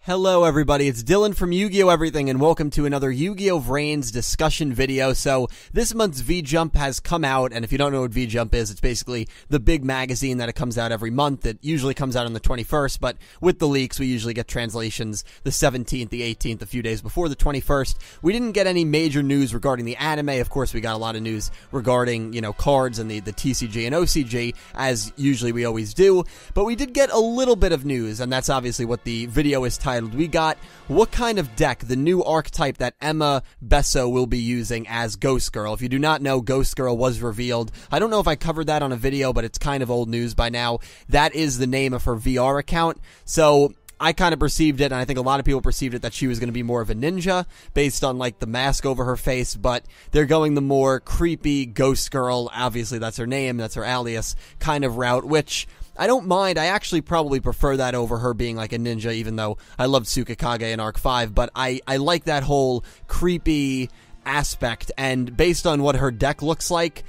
Hello everybody, it's Dylan from Yu-Gi-Oh! Everything, and welcome to another Yu-Gi-Oh! VRains discussion video. So, this month's V-Jump has come out, and if you don't know what V-Jump is, it's basically the big magazine that it comes out every month. It usually comes out on the 21st, but with the leaks, we usually get translations the 17th, the 18th, a few days before the 21st. We didn't get any major news regarding the anime. Of course, we got a lot of news regarding, cards and the TCG and OCG, as usually we always do, but we did get a little bit of news, and that's obviously what the video is titled. We got what kind of deck, the new archetype that Ema Bessho will be using as Ghost Girl. If you do not know, Ghost Girl was revealed. I don't know if I covered that on a video, but it's kind of old news by now. That is the name of her VR account. So I kind of perceived it, and I think a lot of people perceived it, that she was going to be more of a ninja based on like the mask over her face, but they're going the more creepy Ghost Girl, obviously that's her name, that's her alias, kind of route, which I don't mind. I actually probably prefer that over her being like a ninja, even though I loved Tsukikage in Arc 5, but I like that whole creepy aspect, and based on what her deck looks like,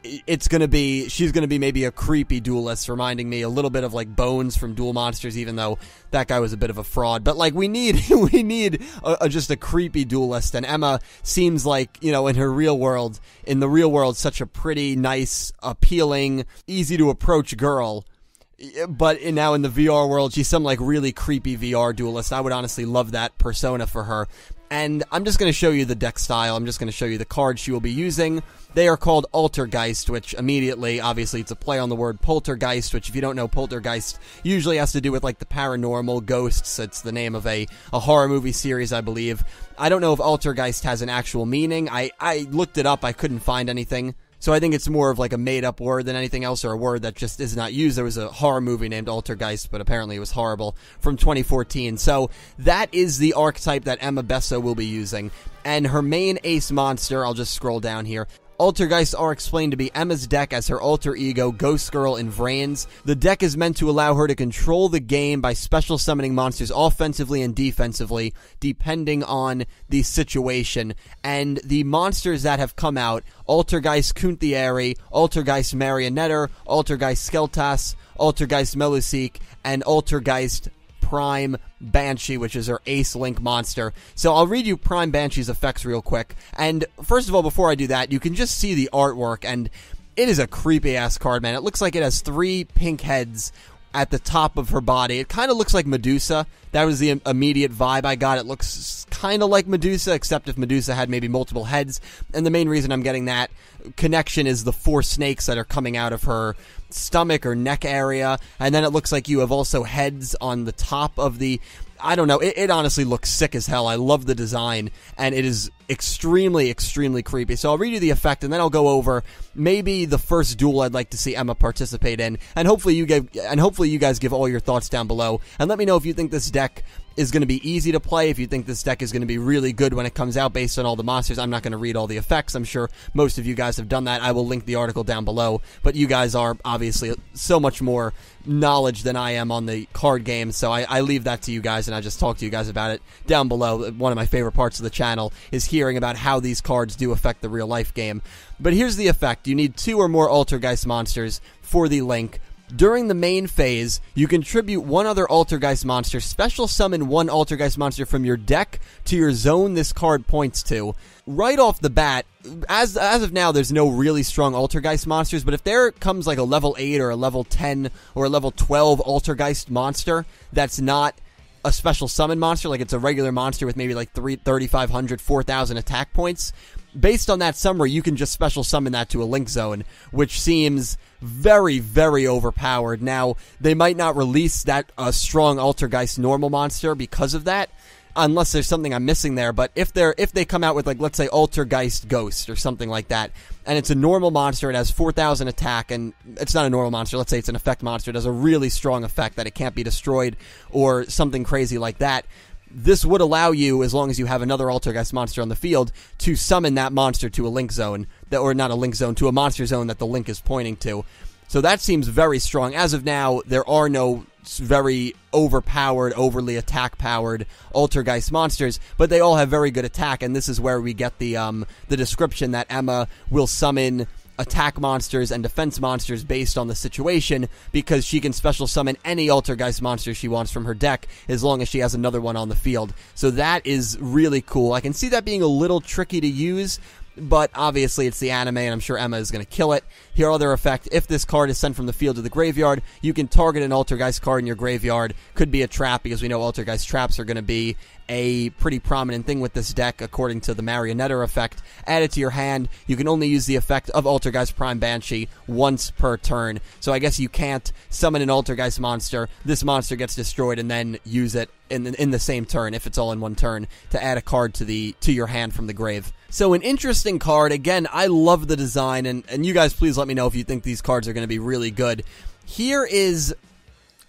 she's gonna be maybe a creepy duelist, reminding me a little bit of like Bones from Duel Monsters, even though that guy was a bit of a fraud. But like we need just a creepy duelist, and Ema seems like, in the real world, such a pretty nice, appealing, easy to approach girl. But now in the VR world, she's some like really creepy VR duelist. I would honestly love that persona for her. And I'm just going to show you the deck style. I'm just going to show you the cards she will be using. They are called Altergeist, which immediately, obviously, it's a play on the word poltergeist, which if you don't know, poltergeist usually has to do with like the paranormal ghosts. It's the name of a horror movie series, I believe. I don't know if Altergeist has an actual meaning. I looked it up. I couldn't find anything. So I think it's more of like a made-up word than anything else, or a word that just is not used. There was a horror movie named Altergeist, but apparently it was horrible, from 2014. So that is the archetype that Ema Bessho will be using. And her main ace monster, I'll just scroll down here. Altergeists are explained to be Ema's deck as her alter ego, Ghost Girl in VRains. The deck is meant to allow her to control the game by special summoning monsters offensively and defensively, depending on the situation. And the monsters that have come out, Altergeist Kunthieri, Altergeist Marionetter, Altergeist Skeltas, Altergeist Melusik, and Altergeist Prime Banshee, which is her Ace Link monster. So I'll read you Prime Banshee's effects real quick. And first of all, before I do that, you can just see the artwork, and it is a creepy-ass card, man. It looks like it has 3 pink heads at the top of her body. It kind of looks like Medusa. That was the immediate vibe I got. It looks kind of like Medusa, except if Medusa had maybe multiple heads. And the main reason I'm getting that connection is the 4 snakes that are coming out of her stomach or neck area. And then it looks like you have also heads on the top of the... I don't know. It honestly looks sick as hell. I love the design, and it is extremely, extremely creepy. So I'll read you the effect, and then I'll go over maybe the first duel I'd like to see Ema participate in, and hopefully you guys give all your thoughts down below, and let me know if you think this deck is going to be easy to play, if you think this deck is going to be really good when it comes out based on all the monsters. I'm not going to read all the effects. I'm sure most of you guys have done that. I will link the article down below, but you guys are obviously so much more knowledge than I am on the card game, so I leave that to you guys, and I just talk to you guys about it down below. One of my favorite parts of the channel is hearing about how these cards do affect the real life game. But here's the effect. You need 2 or more Altergeist monsters for the link. During the main phase, you contribute 1 other Altergeist monster, special summon 1 Altergeist monster from your deck to your zone this card points to. Right off the bat, as of now, there's no really strong Altergeist monsters, but if there comes like a level 8 or a level 10 or a level 12 Altergeist monster that's not a special summon monster, like it's a regular monster with maybe like 3,500, 4,000 attack points, based on that summary, you can just special summon that to a link zone, which seems very, very overpowered. Now, they might not release that strong Altergeist normal monster because of that, unless there's something I'm missing there. But if they come out with, like, let's say Altergeist Ghost or something like that, and it's a normal monster, it has 4,000 attack, and it's not a normal monster, let's say it's an effect monster, it has a really strong effect that it can't be destroyed or something crazy like that, this would allow you, as long as you have another Altergeist monster on the field, to summon that monster to a link zone, or not a link zone, to a monster zone that the link is pointing to. So that seems very strong. As of now, there are no very overpowered, overly attack-powered Altergeist monsters, but they all have very good attack, and this is where we get the description that Ema will summon attack monsters and defense monsters based on the situation, because she can special summon any Altergeist monster she wants from her deck as long as she has another one on the field. So that is really cool. I can see that being a little tricky to use, but obviously it's the anime, and I'm sure Ema is going to kill it. Here, other effect: if this card is sent from the field to the graveyard, you can target an Altergeist card in your graveyard. Could be a trap, because we know Altergeist traps are going to be a pretty prominent thing with this deck, according to the Marionetta effect. Add it to your hand. You can only use the effect of Altergeist Prime Banshee once per turn. So I guess you can't summon an Altergeist monster, this monster gets destroyed, and then use it in the same turn, if it's all in one turn, to add a card to your hand from the grave. So an interesting card. Again, I love the design, and you guys please let me know if you think these cards are going to be really good. Here is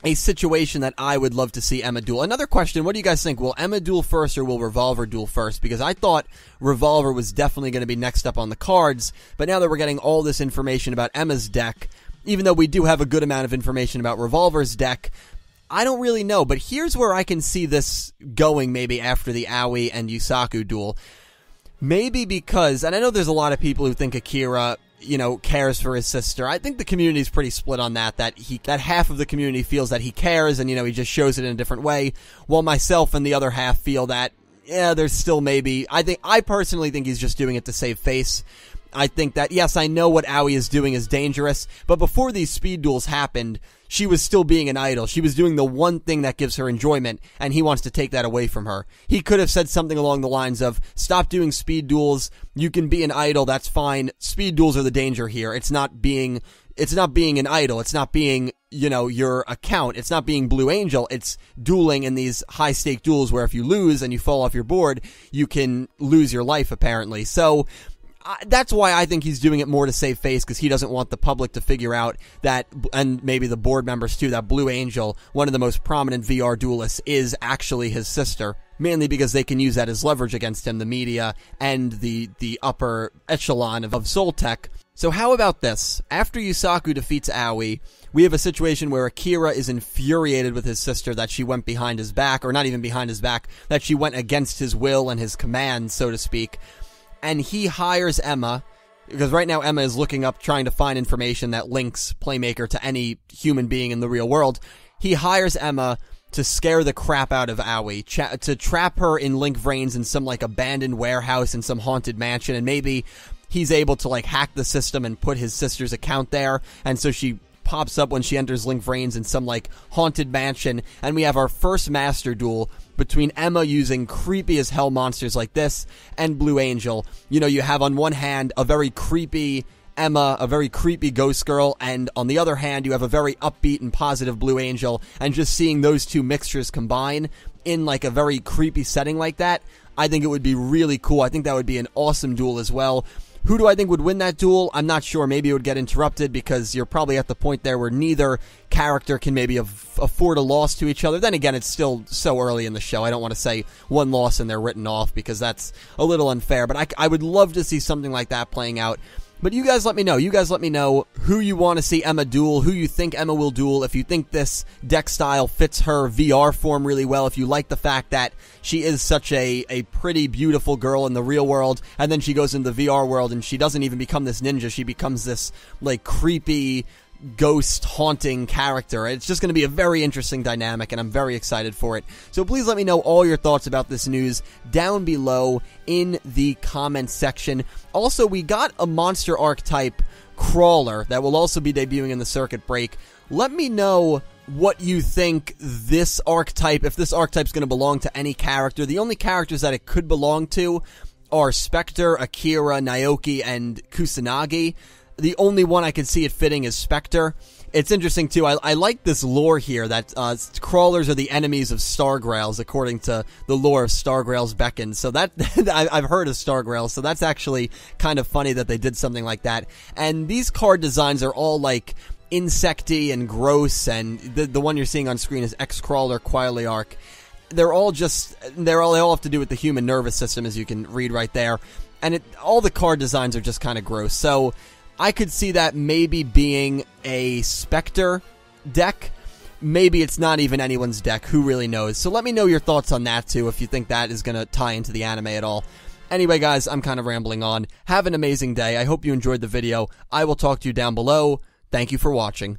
a situation that I would love to see Ema duel. Another question: what do you guys think? Will Ema duel first, or will Revolver duel first? Because I thought Revolver was definitely going to be next up on the cards, but now that we're getting all this information about Ema's deck, even though we do have a good amount of information about Revolver's deck, I don't really know. But here's where I can see this going, maybe after the Aoi and Yusaku duel. Maybe because, and I know there's a lot of people who think Akira, cares for his sister. I think the community is pretty split on that half of the community feels that he cares, and, he just shows it in a different way, while myself and the other half feel that, there's still maybe, I personally think he's just doing it to save face. I think that, yes, I know what Aoi is doing is dangerous, but before these speed duels happened, she was still being an idol. She was doing the one thing that gives her enjoyment, and he wants to take that away from her. He could have said something along the lines of, stop doing speed duels, you can be an idol, that's fine. Speed duels are the danger here. It's not being an idol. It's not being, your account. It's not being Blue Angel. It's dueling in these high-stake duels where if you lose and you fall off your board, you can lose your life, apparently. So that's why I think he's doing it more to save face, because he doesn't want the public to figure out that, and maybe the board members too, that Blue Angel, one of the most prominent VR duelists, is actually his sister. Mainly because they can use that as leverage against him, the media and the upper echelon of Soul Tech. So how about this? After Yusaku defeats Aoi, we have a situation where Akira is infuriated with his sister that she went behind his back, or not even behind his back, that she went against his will and his command, so to speak. And he hires Ema, because right now Ema is looking up, trying to find information that links Playmaker to any human being in the real world. He hires Ema to scare the crap out of Aoi, to trap her in VRains in some, abandoned warehouse in some haunted mansion, and maybe he's able to, hack the system and put his sister's account there, and so she pops up when she enters VRains in some, haunted mansion, and we have our first master duel between Ema using creepy as hell monsters like this and Blue Angel. You have on one hand a very creepy Ema, a very creepy ghost girl, and on the other hand you have a very upbeat and positive Blue Angel, and just seeing those two mixtures combine in a very creepy setting like that, I think it would be really cool. I think that would be an awesome duel as well. Who do I think would win that duel? I'm not sure. Maybe it would get interrupted, because you're probably at the point there where neither character can maybe afford a loss to each other. Then again, it's still so early in the show. I don't want to say one loss and they're written off, because that's a little unfair. But I would love to see something like that playing out. But you guys let me know. You guys let me know who you want to see Ema duel, who you think Ema will duel, if you think this deck style fits her VR form really well, if you like the fact that she is such a pretty, beautiful girl in the real world, and then she goes into the VR world and she doesn't even become this ninja, she becomes this, creepy, ghost haunting character. It's just going to be a very interesting dynamic, and I'm very excited for it. So please let me know all your thoughts about this news down below in the comments section. Also, we got a monster archetype crawler that will also be debuting in the circuit break. Let me know what you think this archetype, if this archetype is going to belong to any character. The only characters that it could belong to are Spectre, Akira, Naoki, and Kusanagi. The only one I can see it fitting is Spectre. It's interesting, too. I like this lore here that crawlers are the enemies of Stargrails, according to the lore of Stargrails Beckon. So that I've heard of Stargrails, so that's actually kind of funny that they did something like that. And these card designs are all, insecty and gross, and the one you're seeing on screen is X-Crawler Quiliarch. They all have to do with the human nervous system, as you can read right there. And all the card designs are just kind of gross. So I could see that maybe being a Spectre deck. Maybe it's not even anyone's deck. Who really knows? So let me know your thoughts on that, too, if you think that is going to tie into the anime at all. Anyway, guys, I'm kind of rambling on. Have an amazing day. I hope you enjoyed the video. I will talk to you down below. Thank you for watching.